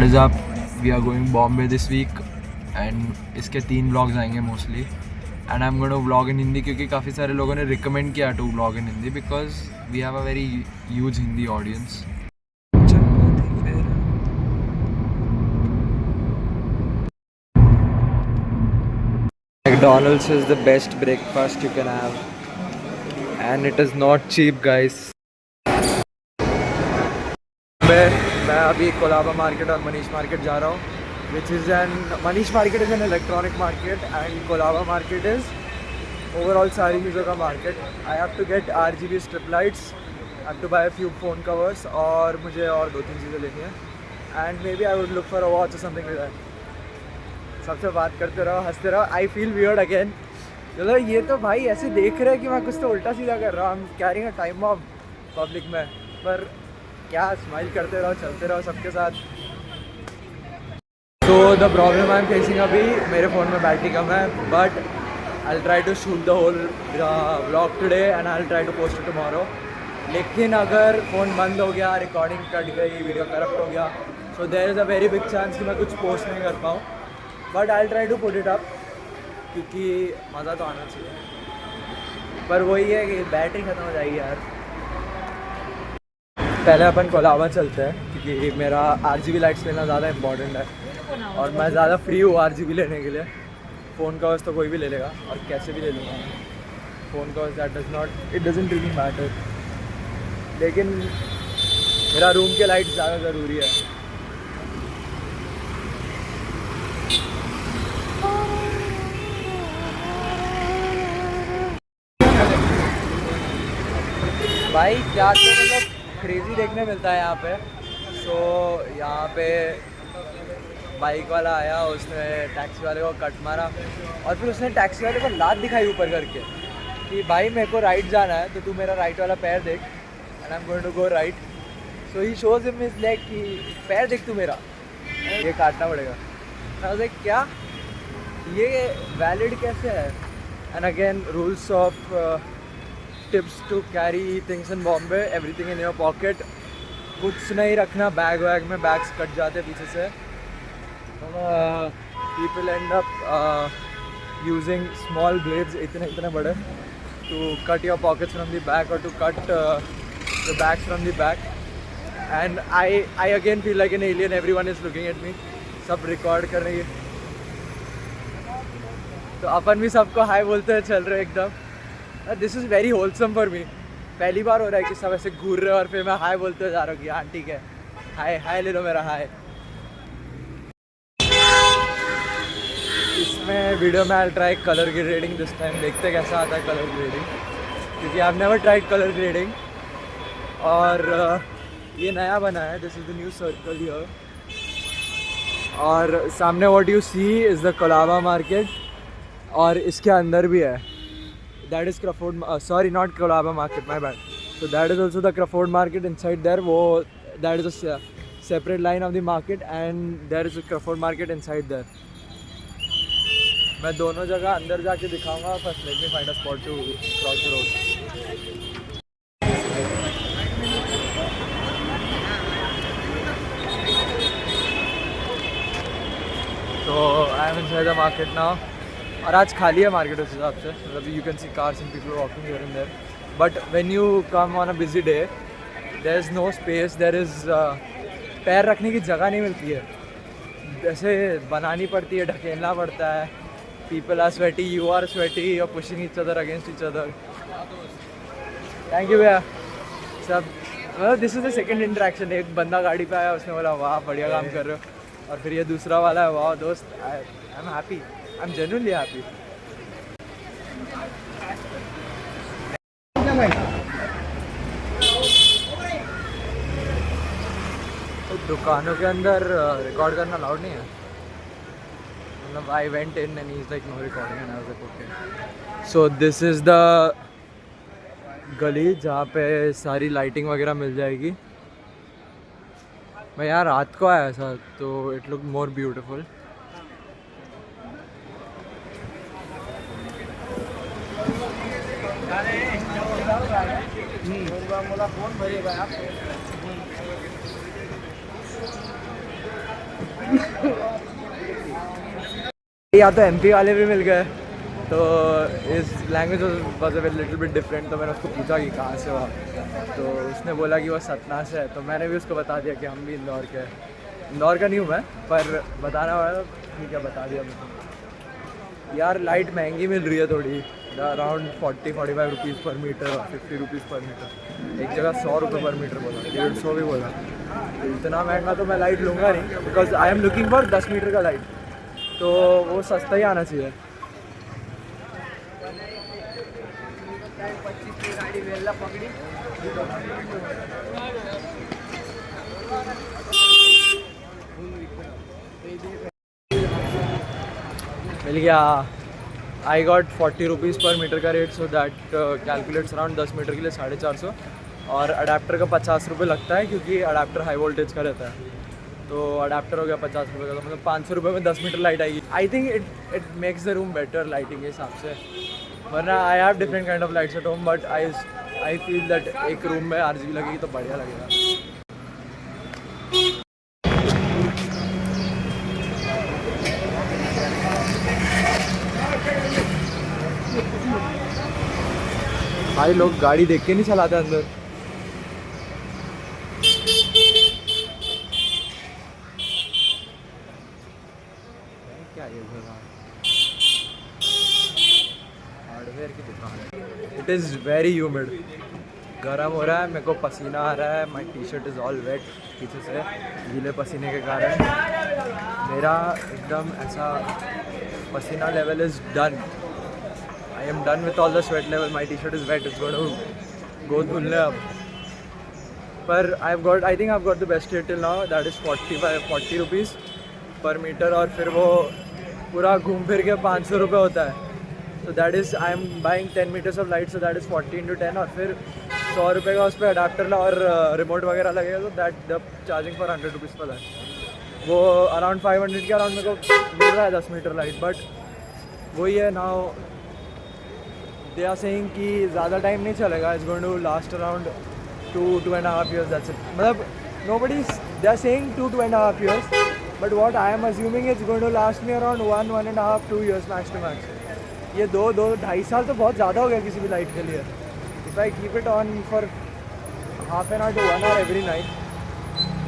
Is up, we are going Bombay this weekend इसके 3 vlogs आएंगे mostly and I am going to vlog in Hindi क्योंकि काफ़ी सारे लोगों ने रिकमेंड किया to vlog in Hindi because we have a very huge Hindi audience. McDonald's is the best breakfast you can have and it is not cheap guys. मैं अभी Colaba market और Manish market जा रहा हूँ which is an Manish market is an electronic market and Colaba market is overall सारी चीज़ों का market. I have to get RGB strip lights, I have to buy a few phone covers और मुझे और 2-3 चीज़ें लेनी है and maybe I would look for a watch or something like that. सबसे बात करते रहो, हंसते रहो. I feel weird again. चलो ये तो भाई ऐसे देख रहे हैं कि मैं कुछ तो उल्टा सीधा कर रहा हूँ. Carrying a time bomb public में, पर क्या स्माइल करते रहो, चलते रहो सबके साथ. तो the problem I am facing अभी, मेरे फ़ोन में बैटरी कम है but I will try to shoot the whole vlog today and I will try to post it tomorrow. लेकिन अगर फ़ोन बंद हो गया, रिकॉर्डिंग कट गई, वीडियो करप्ट हो गया, so there is a very big chance कि मैं कुछ पोस्ट नहीं कर पाऊँ. But I try to put it up क्योंकि मज़ा तो आना चाहिए. पर वही है कि बैटरी ख़त्म हो जाएगी यार. पहले अपन कोलाबा चलते हैं क्योंकि मेरा RGB लाइट्स लेना ज़्यादा इम्पॉर्टेंट है और मैं ज़्यादा फ्री हूँ RGB लेने के लिए. फ़ोन कवर्स तो कोई भी ले लेगा और कैसे भी ले लूँगा. Phone covers that does not, it doesn't really matter. लेकिन मेरा रूम के लाइट ज़्यादा ज़रूरी है. भाई क्या तो मतलब क्रेज़ी देखने मिलता है यहाँ पे. सो यहाँ पे बाइक वाला आया, उसने टैक्सी वाले को कट मारा और फिर उसने टैक्सी वाले को लात दिखाई ऊपर करके कि भाई मेरे को राइट जाना है तो तू मेरा राइट वाला पैर देख and I am going to go right. So he shows him his leg कि पैर देख तू मेरा, ये काटना पड़ेगा. मैं बोला क्या, ये वैलिड कैसे है. And again rules of tips to carry things in Bombay, everything in your pocket. कुछ नहीं रखना बैग वैग में, बैग्स कट जाते पीछे से. People and up using small blades, इतने बड़े, to cut your pockets from the back और to cut the bags from the back. And I again feel like an alien. Everyone is looking at me. सब record कर रही है तो अपन भी सबको हाई बोलते हैं चल रहे एकदम. This is very wholesome for me. पहली बार हो रहा है कि सब ऐसे घूर रहे हैं और फिर मैं हाय बोलते जा रहा हूँ कि हाँ ठीक है, हाय हाय ले लो मेरा हाय. इसमें वीडियो में I try colour grading this time. देखते कैसा आता है कलर ग्रेडिंग क्योंकि I have never tried colour grading. और ये नया बना है, this is the new circle here. और सामने what you see is the Colaba market और इसके अंदर भी है. That is Crawford, sorry, not Colaba market, my bad. So that is also the Crawford market inside there. That is a separate line of the market and there is a Crawford market inside there. मैं दोनों जगह अंदर जाके दिखाऊंगा. First let me find a spot to cross the road. So I am inside the market now. और आज खाली है मार्केट उस हिसाब से. मतलब you can see cars and people walking here and there. But when you come on a busy day there is no space, there is पैर रखने की जगह नहीं मिलती है. जैसे बनानी पड़ती है, ढकेलना पड़ता है. People are sweaty, you are sweaty, you are pushing each other against each other. Thank you भैया. सब मतलब this is the second interaction. एक बंदा गाड़ी पे आया, उसने बोला वाह बढ़िया काम कर रहे हो. और फिर ये दूसरा वाला है, वाह दोस्त, I am happy. I'm genuinely happy. तो दुकानों के अंदर रिकॉर्ड करना अलाउड नहीं है. मतलब I went in and he's like no recording and I was like okay. So this is the गली जहाँ पे सारी लाइटिंग वगैरह मिल जाएगी. मैं यहाँ रात को आया था तो it looked more beautiful. या तो एमपी वाले भी मिल गए, तो इस language was a little bit different. तो मैंने उसको पूछा कि कहाँ से हुआ, तो उसने बोला कि वो सतना से है। तो मैंने भी उसको बता दिया कि हम भी इंदौर के हैं। इंदौर का नहीं हूँ मैं, पर बताना वाला ठीक है, बता दिया मुझे। यार लाइट महंगी मिल रही है थोड़ी, अराउंड 40-45 रुपीज़ पर मीटर और 50 रुपीज़ पर मीटर। एक जगह 100 रुपये पर मीटर बोला, 150 भी बोला। तो इतना महंगा तो मैं लाइट लूँगा नहीं, because I am looking for 10 meter का लाइट, तो वो सस्ता ही आना चाहिए। मिल गया। आई गॉट 40 रुपीज़ पर मीटर का rate, so that calculates around 10 meter के लिए 450। और अडाप्टर का 50 रुपये लगता है, क्योंकि अडाप्टर हाई वोल्टेज का रहता है। तो अडाप्टर हो गया 50 रुपये का, तो मतलब 500 रुपये में 10 मीटर लाइट आएगी। I think it makes the room better lighting के हिसाब से। वरना I have different kind of lights at home, but I feel that एक रूम में RGB लगेगी तो बढ़िया लगेगा। भाई लोग गाड़ी देख के नहीं चलाते अंदर। क्या ये हार्डवेयर की दुकान। इट इज़ वेरी ह्यूमिड, गर्म हो रहा है, मेरे को पसीना आ रहा है। My T shirt is all wet पीछे से गीले पसीने के कारण। मेरा एकदम ऐसा पसीना level is done. I am done with all the sweat level. My t-shirt is wet. It's going to go धुलने अब। पर I think I've got the best rate till now. That is 40 rupees पर metre, और फिर वो पूरा घूम फिर के 500 रुपये होता है। तो that is I am buying 10 meters of light, so that is 40 × 10, और फिर 100 रुपये का उस पर अडाप्टर और रिमोट वगैरह लगेगा, तो that the charging for 100 rupees पर है। वो अराउंड 500 के अराउंड मेरे को मिल रहा है 10 मीटर लाइट। बट वही है ना, दे आर सेइंग कि ज़्यादा टाइम नहीं चलेगा। It's going to last around 2.5 years, that's it. मतलब nobody they are saying 2.5 years, but what I am assuming it's going to last me around 1.5-2 years max to max. ये 2-2.5 साल तो बहुत ज़्यादा हो गया किसी भी लाइट के लिए। If I keep it on for half an hour to 1 hour every night,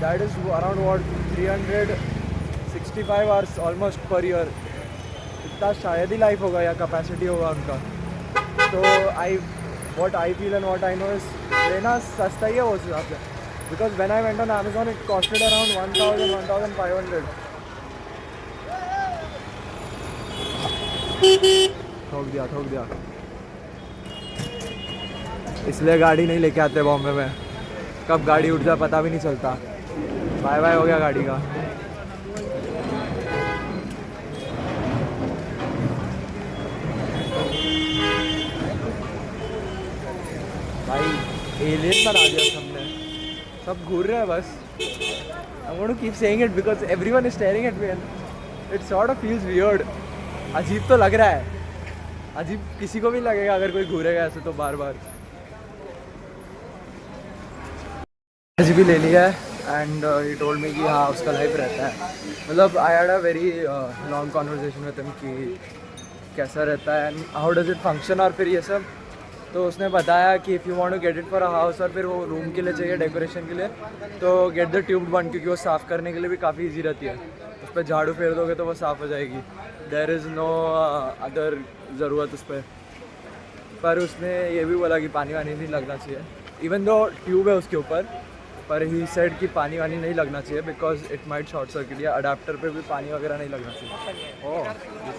that is around what 365 hours almost per year। इतना शायद ही लाइफ होगा या कैपेसिटी होगा उनका। तो what I feel and what I know is लेना सस्ता ही है उस हिसाब से, because when I went on Amazon it costed around 1,000-1,500। ठोक दिया। इसलिए गाड़ी नहीं लेके आते बॉम्बे में, कब गाड़ी उठ जाए पता भी नहीं चलता। बाय बाय हो गया गाड़ी का। भाई एलियन बना दिया सबने, सब घूर रहे हैं बस। I want to keep saying it because everyone is staring at me and it sort of feels weird. अजीब तो लग रहा है, अजीब किसी को भी लगेगा अगर कोई घूरेगा ऐसे तो बार बार। भी ले लिया है एंड ही टोल्ड मी कि हाँ उसका लाइफ रहता है। मतलब I had a very long conversation with him कि कैसा रहता है and how does it function और फिर ये सब। तो उसने बताया कि if you want to get it for a house, और फिर वो रूम के लिए चाहिए डेकोरेशन के लिए, तो गेट द ट्यूब्ड वन, क्योंकि वो साफ़ करने के लिए भी काफ़ी ईजी रहती है। उस पर झाड़ू फेर दोगे तो वो साफ़ हो जाएगी। देयर इज़ नो अदर ज़रूरत उस पर उसने ये भी बोला कि पानी वानी नहीं लगना चाहिए, इवन दो ट्यूब है उसके ऊपर, पर ही सेड कि पानी वानी नहीं लगना चाहिए because it might short circuit, या अडाप्टर पे भी पानी वगैरह नहीं लगना चाहिए। ओह दिस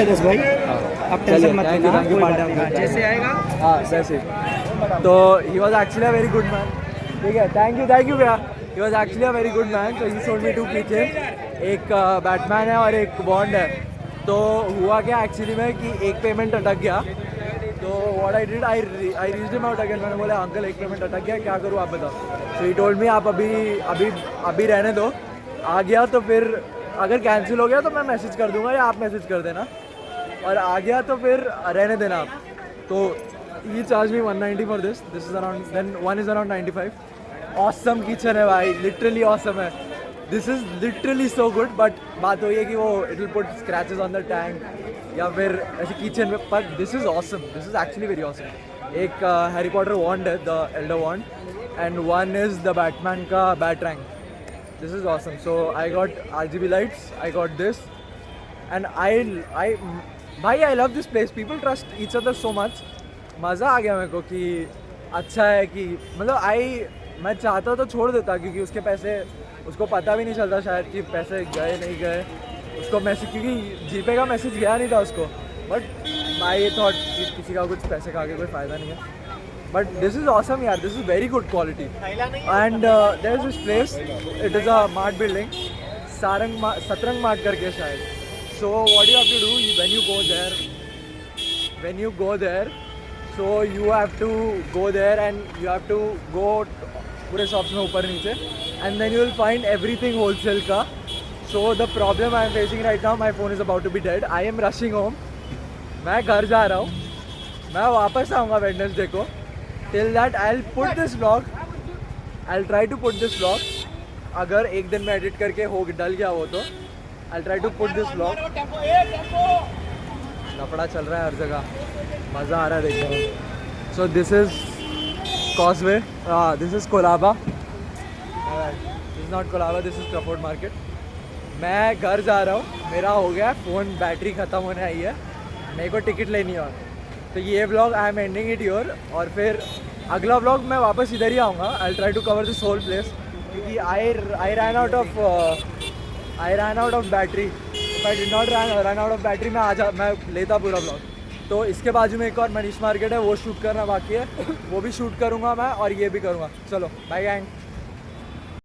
इज भाई आप टेंशन मत लेना, जैसे आएगा हाँ वैसे। तो he was actually a very good man. ठीक है, थैंक यू भैया। He was actually a very good man. तो ही सोल्ड मी 2 कीचेन, एक बैटमैन है और एक बॉन्ड है। तो हुआ क्या एक्चुअली में कि एक पेमेंट अटक गया, तो what I did I reached him out again. मैंने बोला अंकल एक पेमेंट अटक गया, क्या करूँ आप बताओ। सो ही टोल्ड मी आप अभी रहने दो, आ गया तो फिर अगर कैंसिल हो गया तो मैं मैसेज कर दूंगा या आप मैसेज कर देना। और आ गया तो फिर रहने देना आप। तो ये charge me 190 for this is around, then one is around 95। Awesome kitchen है भाई, लिटरली ऑसम है। This is literally so good, but बात वही है कि वो it will put scratches on the tank या फिर ऐसे किचन में, पर this is awesome, this is actually very awesome. एक हैरी पॉटर वॉन्ड है, the elder wand, and one is the Batman का bat rank. This is awesome. So I got RGB lights, I got this, and I भाई I love this place, people trust each other so much. मज़ा आ गया मेरे को कि अच्छा है कि मतलब मैं चाहता तो छोड़ देता, क्योंकि उसके पैसे उसको पता भी नहीं चलता शायद कि पैसे गए नहीं गए उसको मैसेज, क्योंकि जीपे का मैसेज गया नहीं था उसको। बट आई थॉट कि किसी का कुछ पैसे खा के कोई फ़ायदा नहीं है। बट दिस इज़ ऑसम यार, this is very good quality. And there is this place, it is a mart building, Satrang mart करके शायद। So what you have to do when you go there, so you have to go there and you have to go पूरे shops में ऊपर नीचे, and then you will find everything wholesale का। So the problem I am facing right now, my phone is about to be dead, I am rushing home। मैं घर जा रहा हूँ, मैं वापस आऊँगा वेडनेसडे को। Till that I'll put this vlog, I'll try to put this vlog, अगर एक दिन में एडिट करके हो डल गया वो तो I'll try to put this vlog। लफड़ा चल रहा है हर जगह, मज़ा आ रहा है देखने में। So this is Causeway, this is Colaba, this is not Colaba, this is Crawford market. मैं घर जा रहा हूँ, मेरा हो गया फ़ोन, बैटरी ख़त्म होने आई है, मेरे को टिकट लेनी है और तो ये vlog I am ending it your. और फिर अगला व्लॉग मैं वापस इधर ही आऊँगा। I try to cover this whole place, क्योंकि I ran out of battery. If I did not run out of battery, मैं लेता पूरा ब्लॉग। तो इसके बाजू में एक और मनीष मार्केट है, वो शूट करना बाकी है, वो भी शूट करूँगा मैं, और ये भी करूँगा। चलो बाय गैंग।